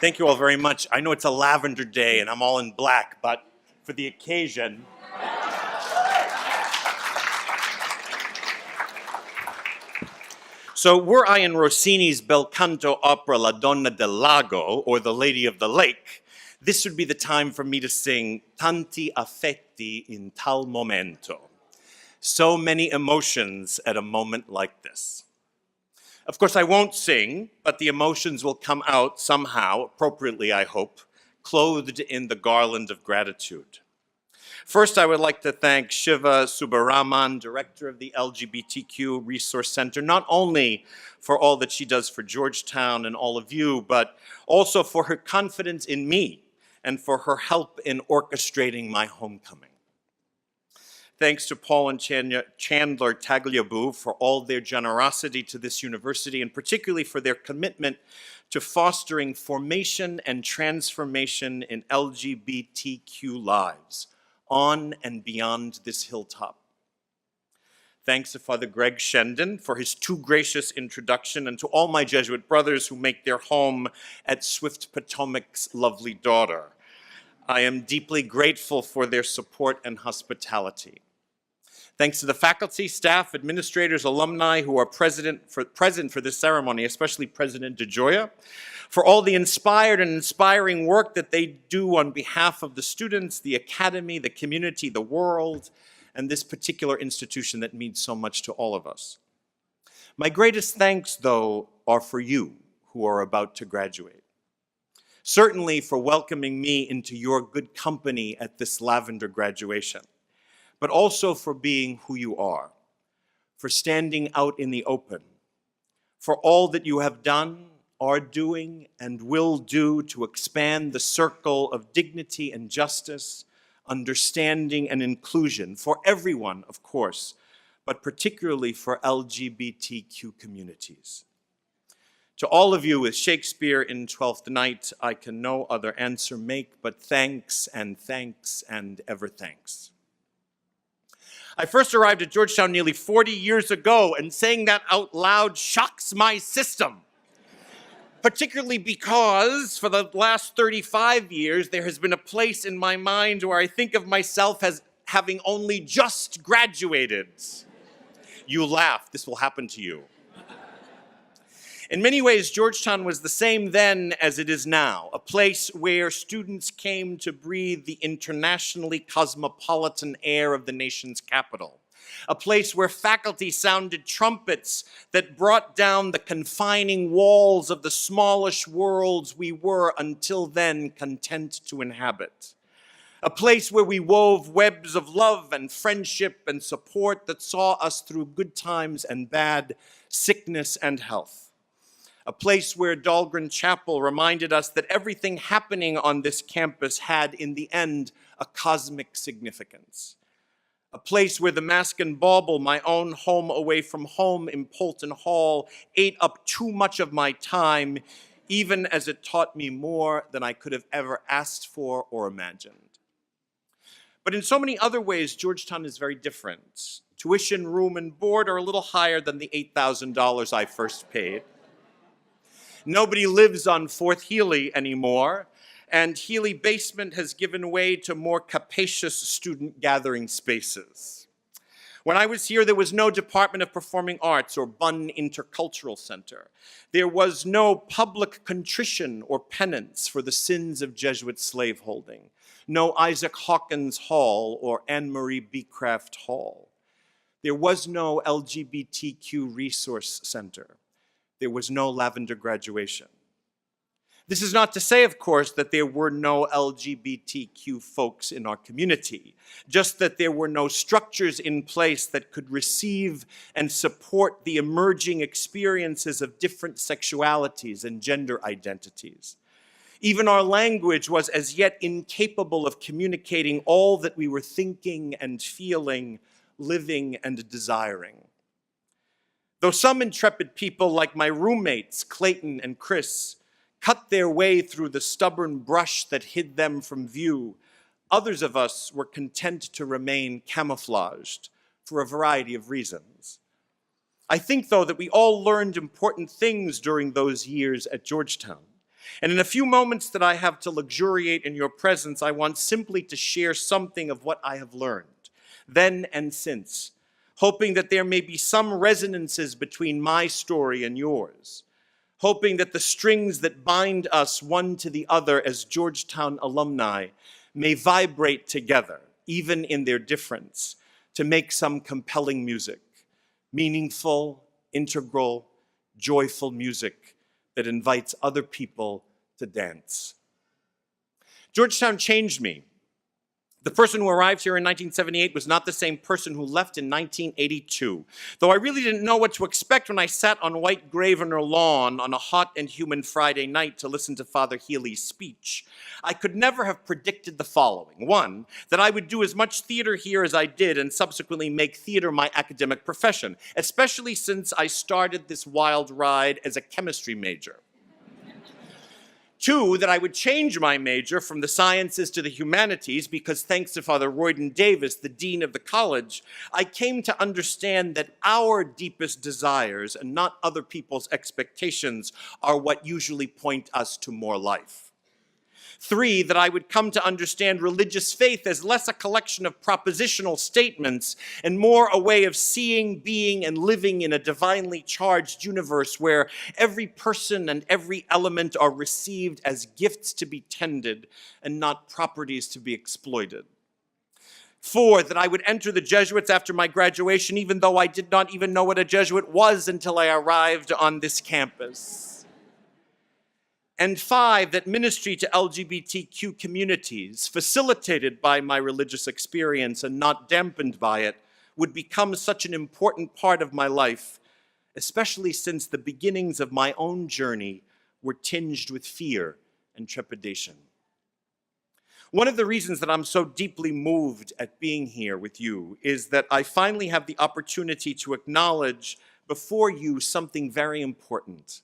Thank you all very much. I know it's a lavender day and I'm all in black, but for the occasion, so were I in Rossini's bel canto opera La Donna del Lago, or The Lady of the Lake, this would be the time for me to sing Tanti affetti in tal momento. So many emotions at a moment like this. Of course, I won't sing, but the emotions will come out somehow, appropriately I hope, clothed in the garland of gratitude. First, I would like to thank Shiva Subbaraman, director of the LGBTQ Resource Center, not only for all that she does for Georgetown and all of you, but also for her confidence in me and for her help in orchestrating my homecoming. Thanks to Paul and Chandler Tagliabue for all their generosity to this university, and particularly for their commitment to fostering formation and transformation in LGBTQ lives on and beyond this hilltop. Thanks to Father Greg Shendon for his too gracious introduction, and to all my Jesuit brothers who make their home at Swift Potomac's lovely daughter. I am deeply grateful for their support and hospitality. Thanks to the faculty, staff, administrators, alumni who are present for this ceremony, especially President DeGioia, for all the inspired and inspiring work that they do on behalf of the students, the academy, the community, the world, and this particular institution that means so much to all of us. My greatest thanks, though, are for you who are about to graduate. Certainly for welcoming me into your good company at this Lavender graduation, but also for being who you are, for standing out in the open, for all that you have done, are doing, and will do to expand the circle of dignity and justice, understanding and inclusion for everyone, of course, but particularly for LGBTQ communities. To all of you with Shakespeare in Twelfth Night, I can no other answer make but thanks and thanks and ever thanks. I first arrived at Georgetown nearly 40 years ago, and saying that out loud shocks my system. Particularly because for the last 35 years, there has been a place in my mind where I think of myself as having only just graduated. You laugh, this will happen to you. In many ways, Georgetown was the same then as it is now, a place where students came to breathe the internationally cosmopolitan air of the nation's capital, a place where faculty sounded trumpets that brought down the confining walls of the smallish worlds we were until then content to inhabit, a place where we wove webs of love and friendship and support that saw us through good times and bad, sickness and health. A place where Dahlgren Chapel reminded us that everything happening on this campus had, in the end, a cosmic significance. A place where the Mask and Bauble, my own home away from home in Polton Hall, ate up too much of my time, even as it taught me more than I could have ever asked for or imagined. But in so many other ways, Georgetown is very different. Tuition, room, and board are a little higher than the $8,000 I first paid. Nobody lives on 4th Healy anymore, and Healy Basement has given way to more capacious student gathering spaces. When I was here, there was no Department of Performing Arts or Bunn Intercultural Center. There was no public contrition or penance for the sins of Jesuit slaveholding, no Isaac Hawkins Hall or Anne-Marie Beecraft Hall. There was no LGBTQ Resource Center. There was no Lavender graduation. This is not to say, of course, that there were no LGBTQ folks in our community, just that there were no structures in place that could receive and support the emerging experiences of different sexualities and gender identities. Even our language was as yet incapable of communicating all that we were thinking and feeling, living and desiring. Though some intrepid people like my roommates, Clayton and Chris, cut their way through the stubborn brush that hid them from view, others of us were content to remain camouflaged for a variety of reasons. I think, though, that we all learned important things during those years at Georgetown. And in a few moments that I have to luxuriate in your presence, I want simply to share something of what I have learned, then and since, hoping that there may be some resonances between my story and yours, hoping that the strings that bind us one to the other as Georgetown alumni may vibrate together, even in their difference, to make some compelling music, meaningful, integral, joyful music that invites other people to dance. Georgetown changed me. The person who arrived here in 1978 was not the same person who left in 1982. Though I really didn't know what to expect when I sat on White Gravener lawn on a hot and humid Friday night to listen to Father Healy's speech, I could never have predicted the following. One, that I would do as much theater here as I did and subsequently make theater my academic profession, especially since I started this wild ride as a chemistry major. Two, that I would change my major from the sciences to the humanities because thanks to Father Royden Davis, the dean of the college, I came to understand that our deepest desires and not other people's expectations are what usually point us to more life. Three, that I would come to understand religious faith as less a collection of propositional statements and more a way of seeing, being, and living in a divinely charged universe where every person and every element are received as gifts to be tended and not properties to be exploited. Four, that I would enter the Jesuits after my graduation, even though I did not even know what a Jesuit was until I arrived on this campus. And five, that ministry to LGBTQ communities, facilitated by my religious experience and not dampened by it, would become such an important part of my life, especially since the beginnings of my own journey were tinged with fear and trepidation. One of the reasons that I'm so deeply moved at being here with you is that I finally have the opportunity to acknowledge before you something very important.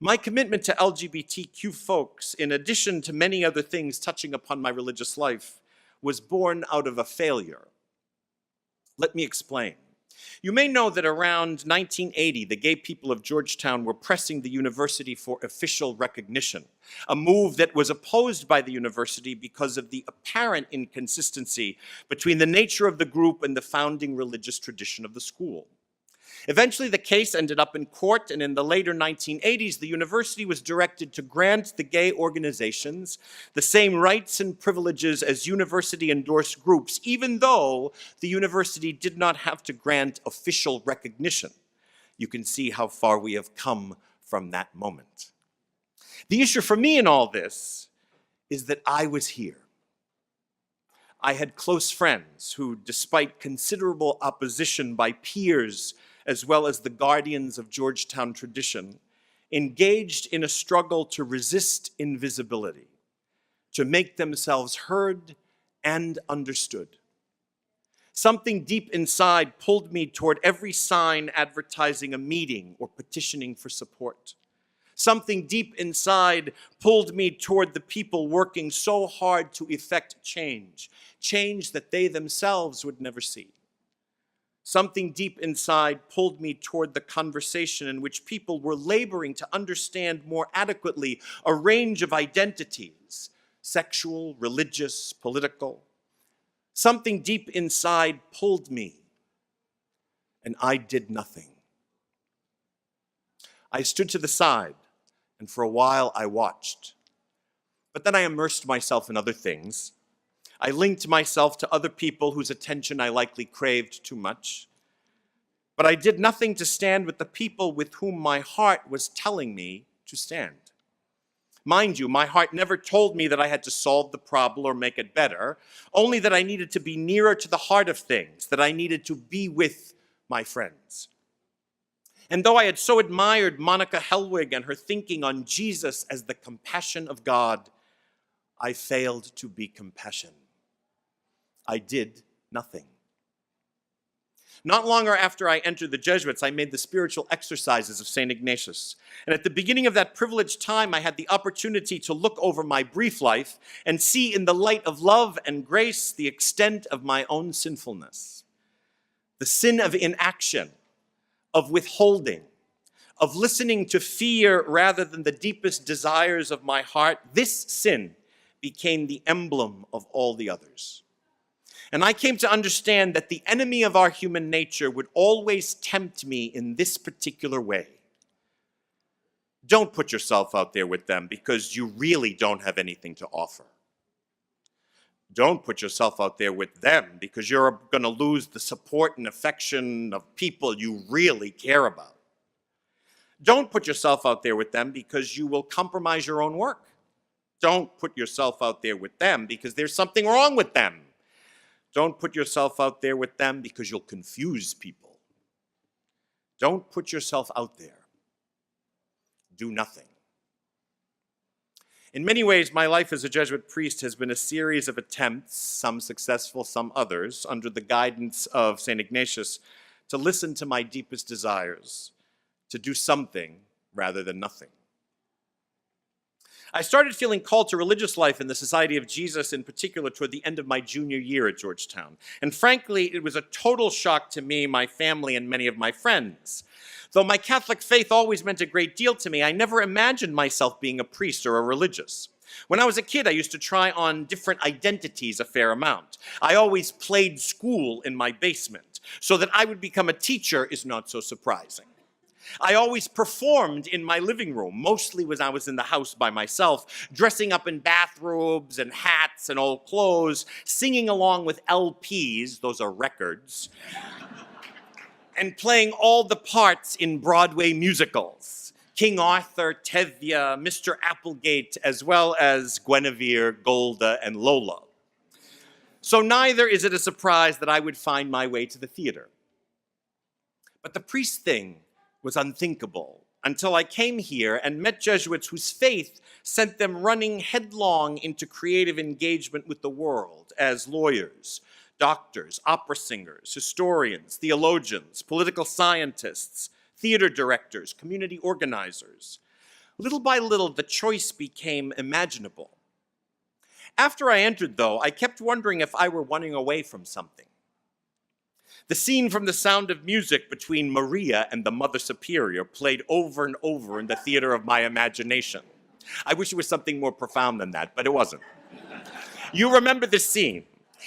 My commitment to LGBTQ folks, in addition to many other things touching upon my religious life, was born out of a failure. Let me explain. You may know that around 1980, the gay people of Georgetown were pressing the university for official recognition, a move that was opposed by the university because of the apparent inconsistency between the nature of the group and the founding religious tradition of the school. Eventually, the case ended up in court, and in the later 1980s, the university was directed to grant the gay organizations the same rights and privileges as university-endorsed groups, even though the university did not have to grant official recognition. You can see how far we have come from that moment. The issue for me in all this is that I was here. I had close friends who, despite considerable opposition by peers, as well as the guardians of Georgetown tradition, engaged in a struggle to resist invisibility, to make themselves heard and understood. Something deep inside pulled me toward every sign advertising a meeting or petitioning for support. Something deep inside pulled me toward the people working so hard to effect change, change that they themselves would never see. Something deep inside pulled me toward the conversation in which people were laboring to understand more adequately a range of identities, sexual, religious, political. Something deep inside pulled me, and I did nothing. I stood to the side, and for a while I watched. But then I immersed myself in other things. I linked myself to other people whose attention I likely craved too much. But I did nothing to stand with the people with whom my heart was telling me to stand. Mind you, my heart never told me that I had to solve the problem or make it better, only that I needed to be nearer to the heart of things, that I needed to be with my friends. And though I had so admired Monica Helwig and her thinking on Jesus as the compassion of God, I failed to be compassion. I did nothing. Not long after I entered the Jesuits, I made the spiritual exercises of St. Ignatius. And at the beginning of that privileged time, I had the opportunity to look over my brief life and see in the light of love and grace the extent of my own sinfulness. The sin of inaction, of withholding, of listening to fear rather than the deepest desires of my heart, this sin became the emblem of all the others. And I came to understand that the enemy of our human nature would always tempt me in this particular way. Don't put yourself out there with them because you really don't have anything to offer. Don't put yourself out there with them because you're going to lose the support and affection of people you really care about. Don't put yourself out there with them because you will compromise your own work. Don't put yourself out there with them because there's something wrong with them. Don't put yourself out there with them because you'll confuse people. Don't put yourself out there. Do nothing. In many ways, my life as a Jesuit priest has been a series of attempts, some successful, some others, under the guidance of St. Ignatius, to listen to my deepest desires, to do something rather than nothing. I started feeling called to religious life in the Society of Jesus, in particular, toward the end of my junior year at Georgetown. And frankly, it was a total shock to me, my family, and many of my friends. Though my Catholic faith always meant a great deal to me, I never imagined myself being a priest or a religious. When I was a kid, I used to try on different identities a fair amount. I always played school in my basement, so that I would become a teacher is not so surprising. I always performed in my living room, mostly when I was in the house by myself, dressing up in bathrobes and hats and old clothes, singing along with LPs, those are records, and playing all the parts in Broadway musicals. King Arthur, Tevye, Mr. Applegate, as well as Guinevere, Golda, and Lola. So neither is it a surprise that I would find my way to the theater. But the priest thing was unthinkable until I came here and met Jesuits whose faith sent them running headlong into creative engagement with the world as lawyers, doctors, opera singers, historians, theologians, political scientists, theater directors, community organizers. Little by little, the choice became imaginable. After I entered, though, I kept wondering if I were running away from something. The scene from The Sound of Music between Maria and the Mother Superior played over and over in the theater of my imagination. I wish it was something more profound than that, but it wasn't. You remember this scene.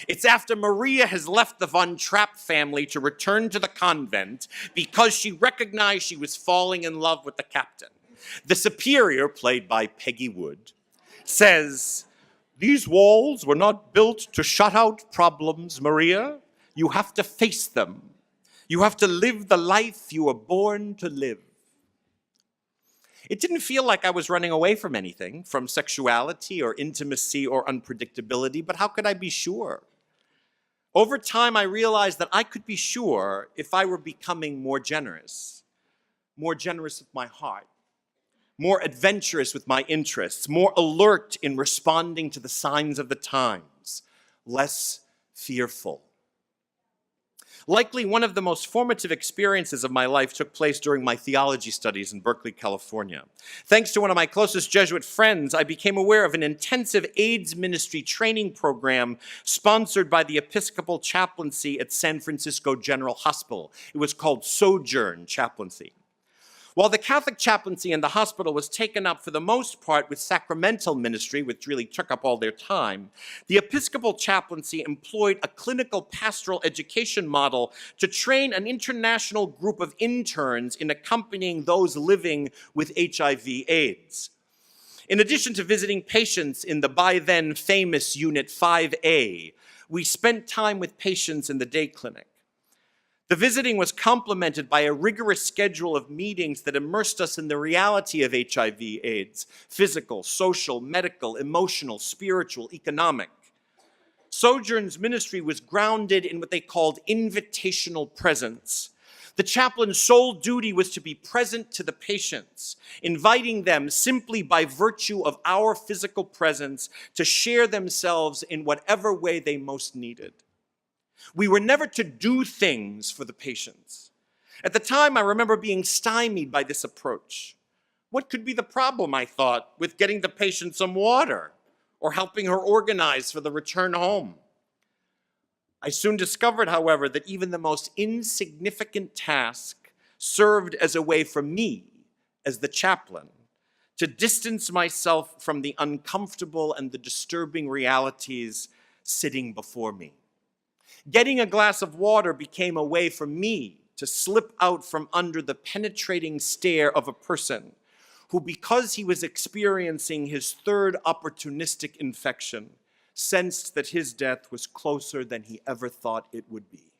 It's after Maria has left the Von Trapp family to return to the convent because she recognized she was falling in love with the captain. The Superior, played by Peggy Wood, says, "These walls were not built to shut out problems, Maria. You have to face them. You have to live the life you were born to live." It didn't feel like I was running away from anything, from sexuality or intimacy or unpredictability, but how could I be sure? Over time, I realized that I could be sure if I were becoming more generous with my heart, more adventurous with my interests, more alert in responding to the signs of the times, less fearful. Likely one of the most formative experiences of my life took place during my theology studies in Berkeley, California. Thanks to one of my closest Jesuit friends, I became aware of an intensive AIDS ministry training program sponsored by the Episcopal Chaplaincy at San Francisco General Hospital. It was called Sojourn Chaplaincy. While the Catholic chaplaincy in the hospital was taken up for the most part with sacramental ministry, which really took up all their time, the Episcopal chaplaincy employed a clinical pastoral education model to train an international group of interns in accompanying those living with HIV/AIDS. In addition to visiting patients in the by then famous Unit 5A, we spent time with patients in the day clinic. The visiting was complemented by a rigorous schedule of meetings that immersed us in the reality of HIV/AIDS, physical, social, medical, emotional, spiritual, economic. Sojourn's ministry was grounded in what they called invitational presence. The chaplain's sole duty was to be present to the patients, inviting them simply by virtue of our physical presence to share themselves in whatever way they most needed. We were never to do things for the patients. At the time, I remember being stymied by this approach. What could be the problem, I thought, with getting the patient some water or helping her organize for the return home? I soon discovered, however, that even the most insignificant task served as a way for me as the chaplain, to distance myself from the uncomfortable and the disturbing realities sitting before me. Getting a glass of water became a way for me to slip out from under the penetrating stare of a person who, because he was experiencing his third opportunistic infection, sensed that his death was closer than he ever thought it would be.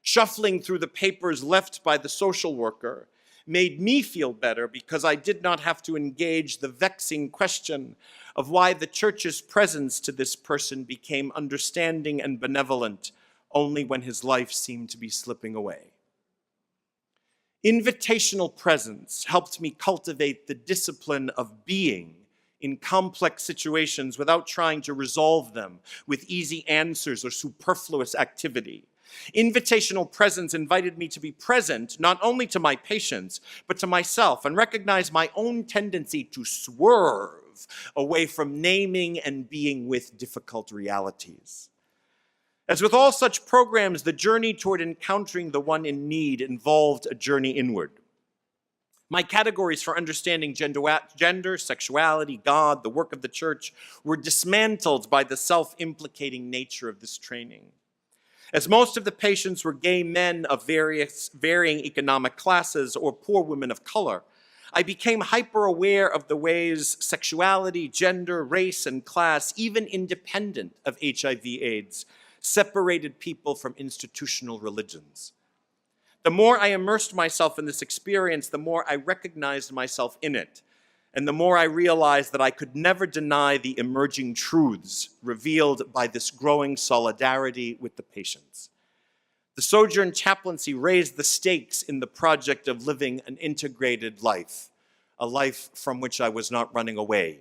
Shuffling through the papers left by the social worker made me feel better because I did not have to engage the vexing question of why the church's presence to this person became understanding and benevolent only when his life seemed to be slipping away. Invitational presence helped me cultivate the discipline of being in complex situations without trying to resolve them with easy answers or superfluous activity. Invitational presence invited me to be present not only to my patients, but to myself, and recognize my own tendency to swerve away from naming and being with difficult realities. As with all such programs, the journey toward encountering the one in need involved a journey inward. My categories for understanding gender, sexuality, God, the work of the church were dismantled by the self-implicating nature of this training. As most of the patients were gay men of varying economic classes or poor women of color, I became hyper-aware of the ways sexuality, gender, race, and class, even independent of HIV/AIDS, separated people from institutional religions. The more I immersed myself in this experience, the more I recognized myself in it, and the more I realized that I could never deny the emerging truths revealed by this growing solidarity with the patients. The Sojourn Chaplaincy raised the stakes in the project of living an integrated life, a life from which I was not running away.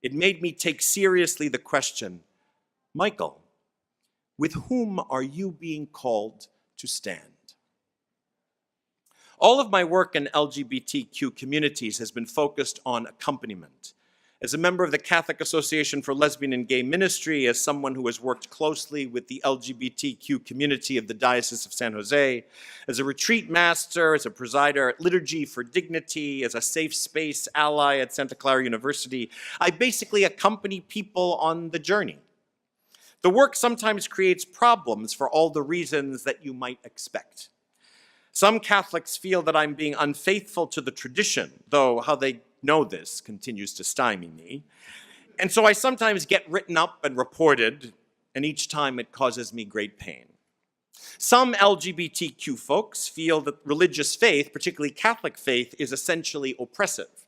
It made me take seriously the question, Michael, with whom are you being called to stand? All of my work in LGBTQ communities has been focused on accompaniment. As a member of the Catholic Association for Lesbian and Gay Ministry, as someone who has worked closely with the LGBTQ community of the Diocese of San Jose, as a retreat master, as a presider at Liturgy for Dignity, as a safe space ally at Santa Clara University, I basically accompany people on the journey. The work sometimes creates problems for all the reasons that you might expect. Some Catholics feel that I'm being unfaithful to the tradition, though how they know this continues to stymie me. And so I sometimes get written up and reported, and each time it causes me great pain. Some LGBTQ folks feel that religious faith, particularly Catholic faith, is essentially oppressive.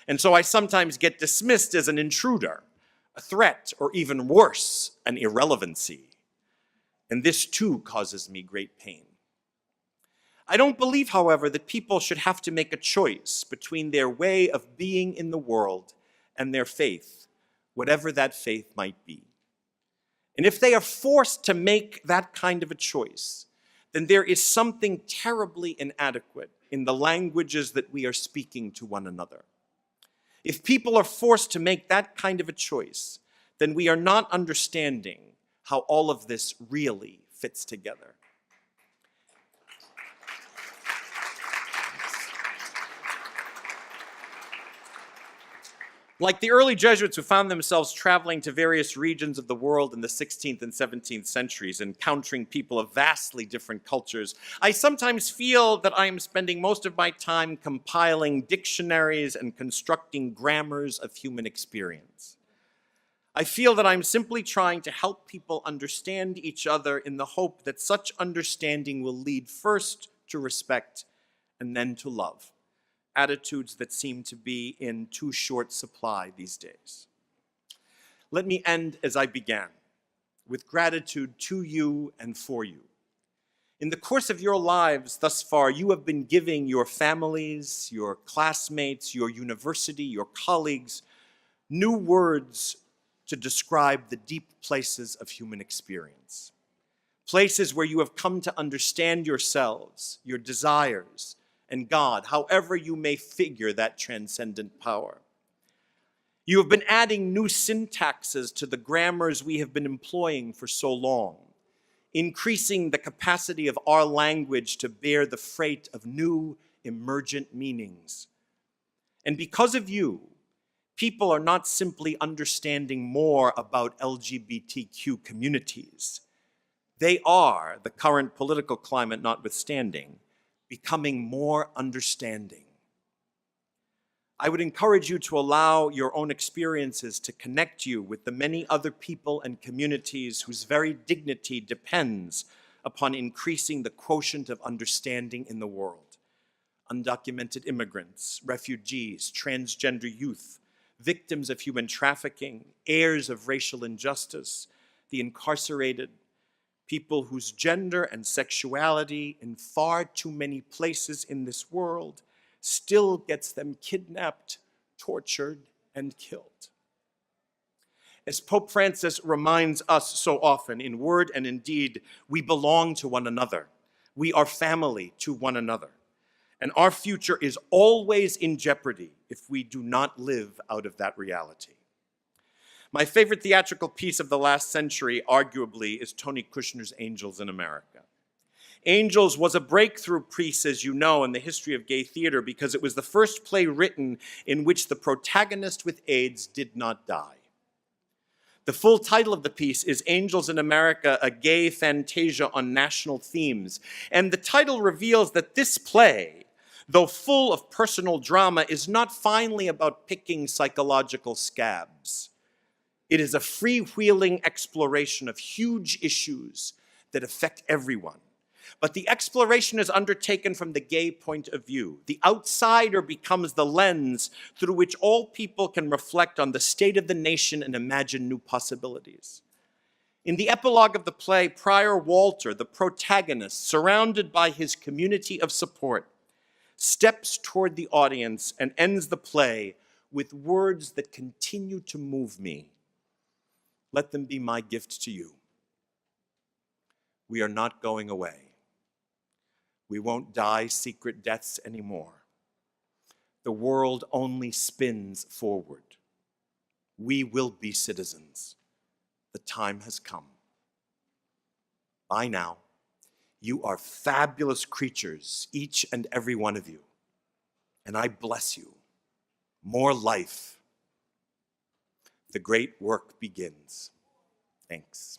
And so I sometimes get dismissed as an intruder, a threat, or even worse, an irrelevancy. And this too causes me great pain. I don't believe, however, that people should have to make a choice between their way of being in the world and their faith, whatever that faith might be. And if they are forced to make that kind of a choice, then there is something terribly inadequate in the languages that we are speaking to one another. If people are forced to make that kind of a choice, then we are not understanding how all of this really fits together. Like the early Jesuits who found themselves traveling to various regions of the world in the 16th and 17th centuries, encountering people of vastly different cultures, I sometimes feel that I am spending most of my time compiling dictionaries and constructing grammars of human experience. I feel that I'm simply trying to help people understand each other in the hope that such understanding will lead first to respect and then to love. Attitudes that seem to be in too short supply these days. Let me end as I began, with gratitude to you and for you. In the course of your lives thus far, you have been giving your families, your classmates, your university, your colleagues, new words to describe the deep places of human experience. Places where you have come to understand yourselves, your desires, and God, however you may figure that transcendent power. You have been adding new syntaxes to the grammars we have been employing for so long, increasing the capacity of our language to bear the freight of new emergent meanings. And because of you, people are not simply understanding more about LGBTQ communities. They are, the current political climate notwithstanding, becoming more understanding. I would encourage you to allow your own experiences to connect you with the many other people and communities whose very dignity depends upon increasing the quotient of understanding in the world. Undocumented immigrants, refugees, transgender youth, victims of human trafficking, heirs of racial injustice, the incarcerated, people whose gender and sexuality in far too many places in this world still gets them kidnapped, tortured, and killed. As Pope Francis reminds us so often, in word and in deed, we belong to one another. We are family to one another. And our future is always in jeopardy if we do not live out of that reality. My favorite theatrical piece of the last century, arguably, is Tony Kushner's Angels in America. Angels was a breakthrough piece, as you know, in the history of gay theater because it was the first play written in which the protagonist with AIDS did not die. The full title of the piece is Angels in America, a gay fantasia on national themes. And the title reveals that this play, though full of personal drama, is not finally about picking psychological scabs. It is a freewheeling exploration of huge issues that affect everyone. But the exploration is undertaken from the gay point of view. The outsider becomes the lens through which all people can reflect on the state of the nation and imagine new possibilities. In the epilogue of the play, Prior Walter, the protagonist, surrounded by his community of support, steps toward the audience and ends the play with words that continue to move me. Let them be my gift to you. We are not going away. We won't die secret deaths anymore. The world only spins forward. We will be citizens. The time has come. Bye now. You are fabulous creatures, each and every one of you. And I bless you. More life. The great work begins. Thanks.